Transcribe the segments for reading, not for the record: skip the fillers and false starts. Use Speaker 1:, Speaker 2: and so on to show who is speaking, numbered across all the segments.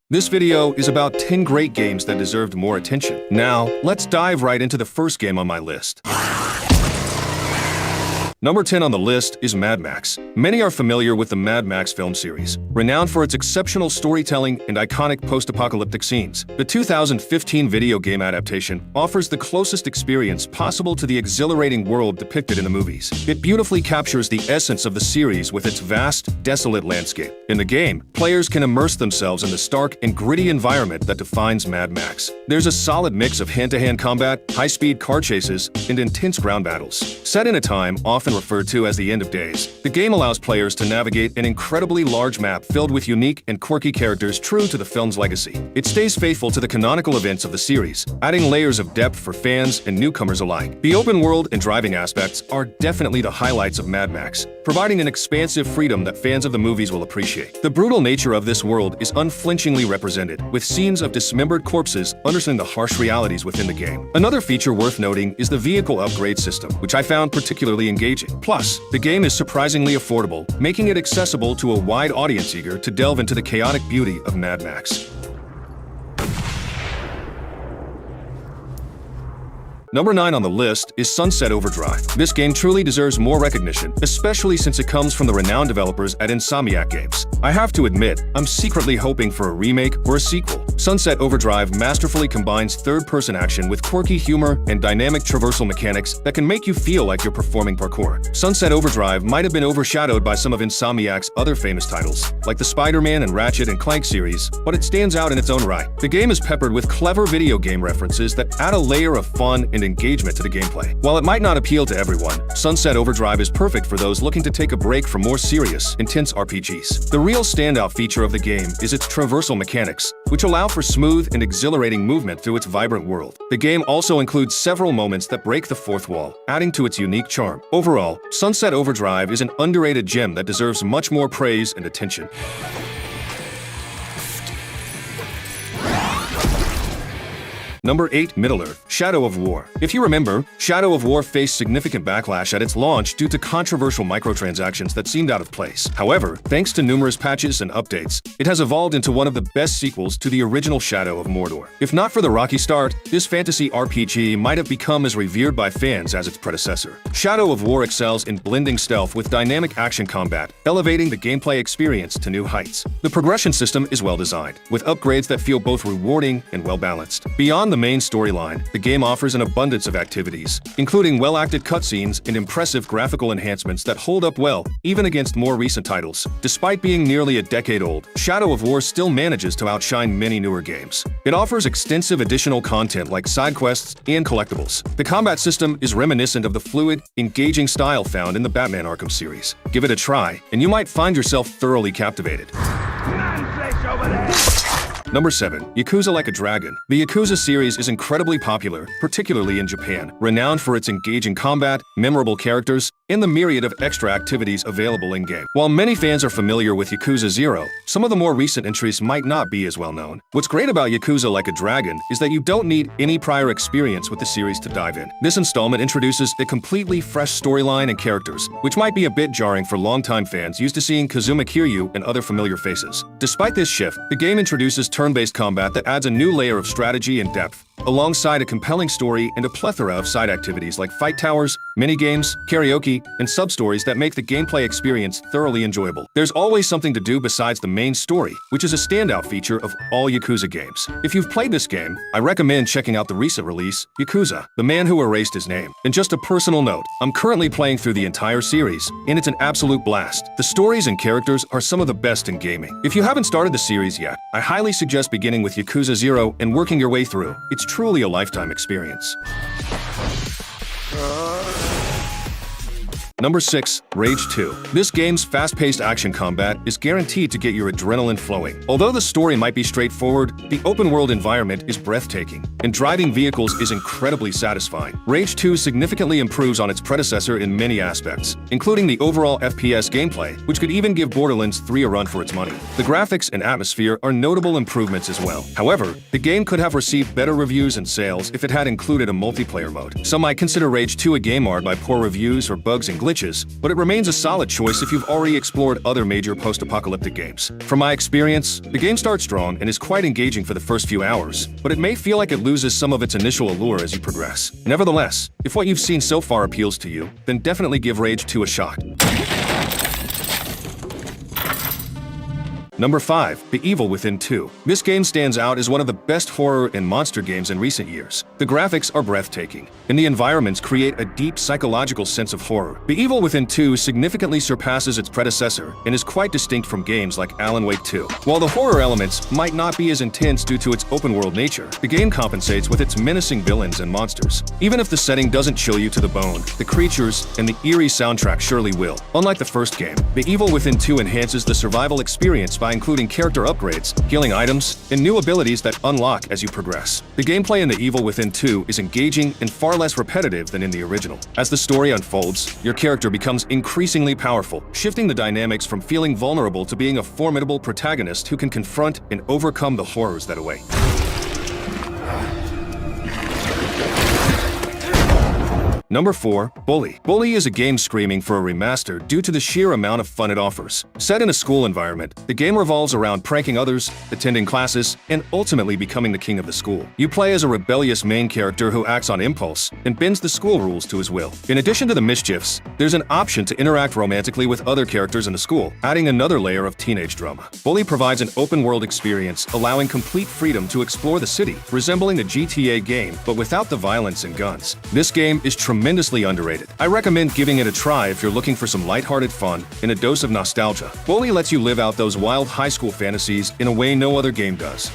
Speaker 1: This video is about 10 great games that deserved more attention. Now, let's dive right into the first game on my list. Number 10 on the list is Mad Max. Many are familiar with the Mad Max film series, renowned for its exceptional storytelling and iconic post-apocalyptic scenes. The 2015 video game adaptation offers the closest experience possible to the exhilarating world depicted in the movies. It beautifully captures the essence of the series with its vast, desolate landscape. In the game, players can immerse themselves in the stark and gritty environment that defines Mad Max. There's a solid mix of hand-to-hand combat, high-speed car chases, and intense ground battles. Set in a time often referred to as the end of days, the game allows players to navigate an incredibly large map filled with unique and quirky characters true to the film's legacy. It stays faithful to the canonical events of the series, adding layers of depth for fans and newcomers alike. The open world and driving aspects are definitely the highlights of Mad Max, providing an expansive freedom that fans of the movies will appreciate. The brutal nature of this world is unflinchingly represented, with scenes of dismembered corpses understanding the harsh realities within the game. Another feature worth noting is the vehicle upgrade system, which I found particularly engaging. Plus, the game is surprisingly affordable, making it accessible to a wide audience eager to delve into the chaotic beauty of Mad Max. Number 9 on the list is Sunset Overdrive. This game truly deserves more recognition, especially since it comes from the renowned developers at Insomniac Games. I have to admit, I'm secretly hoping for a remake or a sequel. Sunset Overdrive masterfully combines third-person action with quirky humor and dynamic traversal mechanics that can make you feel like you're performing parkour. Sunset Overdrive might have been overshadowed by some of Insomniac's other famous titles, like the Spider-Man and Ratchet and Clank series, but it stands out in its own right. The game is peppered with clever video game references that add a layer of fun and engagement to the gameplay. While it might not appeal to everyone, Sunset Overdrive is perfect for those looking to take a break from more serious, intense RPGs. The real standout feature of the game is its traversal mechanics, which allow for smooth and exhilarating movement through its vibrant world. The game also includes several moments that break the fourth wall, adding to its unique charm. Overall, Sunset Overdrive is an underrated gem that deserves much more praise and attention. Number 8. Middle-earth: Shadow of War. If you remember, Shadow of War faced significant backlash at its launch due to controversial microtransactions that seemed out of place. However, thanks to numerous patches and updates, it has evolved into one of the best sequels to the original Shadow of Mordor. If not for the rocky start, this fantasy RPG might have become as revered by fans as its predecessor. Shadow of War excels in blending stealth with dynamic action combat, elevating the gameplay experience to new heights. The progression system is well designed, with upgrades that feel both rewarding and well-balanced. Beyond the main storyline, the game offers an abundance of activities, including well-acted cutscenes and impressive graphical enhancements that hold up well, even against more recent titles. Despite being nearly a decade old, Shadow of War still manages to outshine many newer games. It offers extensive additional content like side quests and collectibles. The combat system is reminiscent of the fluid, engaging style found in the Batman Arkham series. Give it a try, and you might find yourself thoroughly captivated. Number 7. Yakuza Like a Dragon. The Yakuza series is incredibly popular, particularly in Japan, renowned for its engaging combat, memorable characters, and the myriad of extra activities available in-game. While many fans are familiar with Yakuza 0, some of the more recent entries might not be as well known. What's great about Yakuza Like a Dragon is that you don't need any prior experience with the series to dive in. This installment introduces a completely fresh storyline and characters, which might be a bit jarring for longtime fans used to seeing Kazuma Kiryu and other familiar faces. Despite this shift, the game introduces turn-based combat that adds a new layer of strategy and depth, alongside a compelling story and a plethora of side activities like fight towers, minigames, karaoke, and sub-stories that make the gameplay experience thoroughly enjoyable. There's always something to do besides the main story, which is a standout feature of all Yakuza games. If you've played this game, I recommend checking out the recent release, Yakuza: The Man Who Erased His Name. And just a personal note, I'm currently playing through the entire series, and it's an absolute blast. The stories and characters are some of the best in gaming. If you haven't started the series yet, I highly suggest beginning with Yakuza 0 and working your way through. It's truly a lifetime experience. Number 6. Rage 2. This game's fast-paced action combat is guaranteed to get your adrenaline flowing. Although the story might be straightforward, the open-world environment is breathtaking, and driving vehicles is incredibly satisfying. Rage 2 significantly improves on its predecessor in many aspects, including the overall FPS gameplay, which could even give Borderlands 3 a run for its money. The graphics and atmosphere are notable improvements as well. However, the game could have received better reviews and sales if it had included a multiplayer mode. Some might consider Rage 2 a game marred by poor reviews or bugs and glitches, glitches, but it remains a solid choice if you've already explored other major post-apocalyptic games. From my experience, the game starts strong and is quite engaging for the first few hours, but it may feel like it loses some of its initial allure as you progress. Nevertheless, if what you've seen so far appeals to you, then definitely give Rage 2 a shot. Number 5. The Evil Within 2. This game stands out as one of the best horror and monster games in recent years. The graphics are breathtaking, and the environments create a deep psychological sense of horror. The Evil Within 2 significantly surpasses its predecessor and is quite distinct from games like Alan Wake 2. While the horror elements might not be as intense due to its open-world nature, the game compensates with its menacing villains and monsters. Even if the setting doesn't chill you to the bone, the creatures and the eerie soundtrack surely will. Unlike the first game, The Evil Within 2 enhances the survival experience by including character upgrades, healing items, and new abilities that unlock as you progress. The gameplay in The Evil Within 2 is engaging and far less repetitive than in the original. As the story unfolds, your character becomes increasingly powerful, shifting the dynamics from feeling vulnerable to being a formidable protagonist who can confront and overcome the horrors that await. Number 4. Bully. Bully is a game screaming for a remaster due to the sheer amount of fun it offers. Set in a school environment, the game revolves around pranking others, attending classes, and ultimately becoming the king of the school. You play as a rebellious main character who acts on impulse and bends the school rules to his will. In addition to the mischiefs, there's an option to interact romantically with other characters in the school, adding another layer of teenage drama. Bully provides an open-world experience, allowing complete freedom to explore the city, resembling a GTA game, but without the violence and guns. This game is tremendously underrated. I recommend giving it a try if you're looking for some lighthearted fun and a dose of nostalgia. Bully lets you live out those wild high school fantasies in a way no other game does.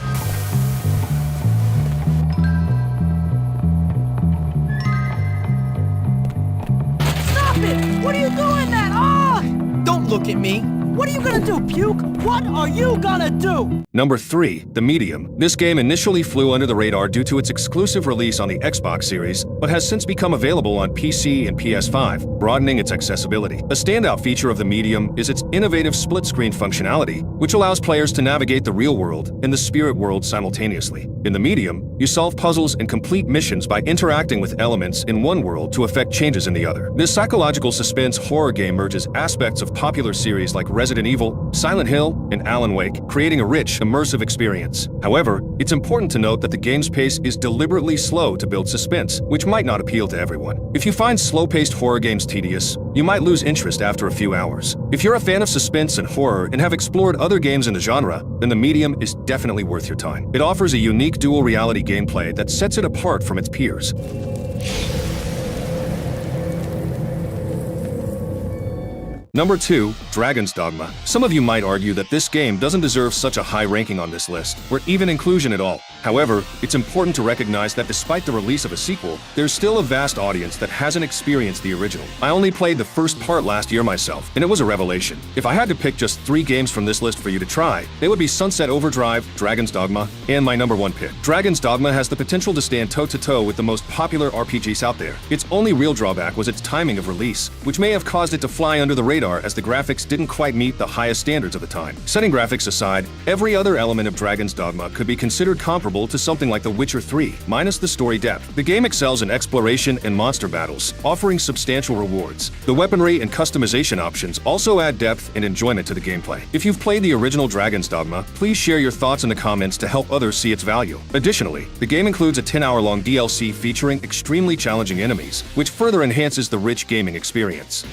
Speaker 2: Stop it! What are you doing that? Ah! Don't look at me. What are you gonna do, puke? What are you gonna do?
Speaker 1: Number 3. The Medium. This game initially flew under the radar due to its exclusive release on the Xbox series, but has since become available on PC and PS5, broadening its accessibility. A standout feature of The Medium is its innovative split-screen functionality, which allows players to navigate the real world and the spirit world simultaneously. In The Medium, you solve puzzles and complete missions by interacting with elements in one world to affect changes in the other. This psychological suspense horror game merges aspects of popular series like Resident Evil, Silent Hill, and Alan Wake, creating a rich, immersive experience. However, it's important to note that the game's pace is deliberately slow to build suspense, which might not appeal to everyone. If you find slow-paced horror games tedious, you might lose interest after a few hours. If you're a fan of suspense and horror and have explored other games in the genre, then The Medium is definitely worth your time. It offers a unique dual reality gameplay that sets it apart from its peers. Number 2. Dragon's Dogma. Some of you might argue that this game doesn't deserve such a high ranking on this list, or even inclusion at all. However, it's important to recognize that despite the release of a sequel, there's still a vast audience that hasn't experienced the original. I only played the first part last year myself, and it was a revelation. If I had to pick just 3 games from this list for you to try, they would be Sunset Overdrive, Dragon's Dogma, and my number 1 pick. Dragon's Dogma has the potential to stand toe-to-toe with the most popular RPGs out there. Its only real drawback was its timing of release, which may have caused it to fly under the radar as the graphics didn't quite meet the highest standards of the time. Setting graphics aside, every other element of Dragon's Dogma could be considered comparable to something like The Witcher 3, minus the story depth. The game excels in exploration and monster battles, offering substantial rewards. The weaponry and customization options also add depth and enjoyment to the gameplay. If you've played the original Dragon's Dogma, please share your thoughts in the comments to help others see its value. Additionally, the game includes a 10-hour-long DLC featuring extremely challenging enemies, which further enhances the rich gaming experience.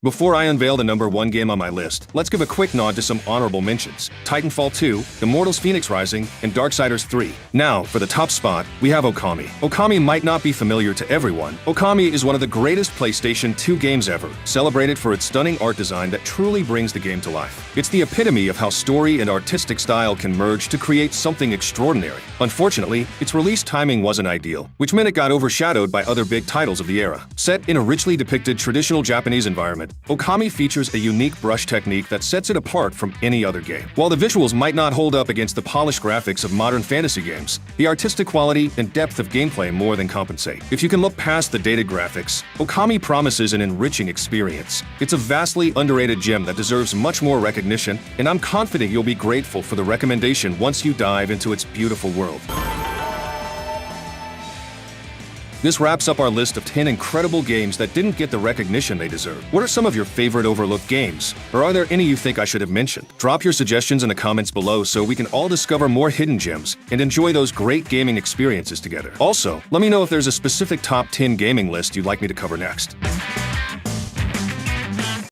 Speaker 1: Before I unveil the number 1 game on my list, let's give a quick nod to some honorable mentions: Titanfall 2, Immortals Fenyx Rising, and Darksiders 3. Now, for the top spot, we have Okami. Okami might not be familiar to everyone. Okami is one of the greatest PlayStation 2 games ever, celebrated for its stunning art design that truly brings the game to life. It's the epitome of how story and artistic style can merge to create something extraordinary. Unfortunately, its release timing wasn't ideal, which meant it got overshadowed by other big titles of the era. Set in a richly depicted traditional Japanese environment, Okami features a unique brush technique that sets it apart from any other game. While the visuals might not hold up against the polished graphics of modern fantasy games, the artistic quality and depth of gameplay more than compensate. If you can look past the dated graphics, Okami promises an enriching experience. It's a vastly underrated gem that deserves much more recognition, and I'm confident you'll be grateful for the recommendation once you dive into its beautiful world. This wraps up our list of 10 incredible games that didn't get the recognition they deserve. What are some of your favorite overlooked games? Or are there any you think I should have mentioned? Drop your suggestions in the comments below so we can all discover more hidden gems and enjoy those great gaming experiences together. Also, let me know if there's a specific top 10 gaming list you'd like me to cover next.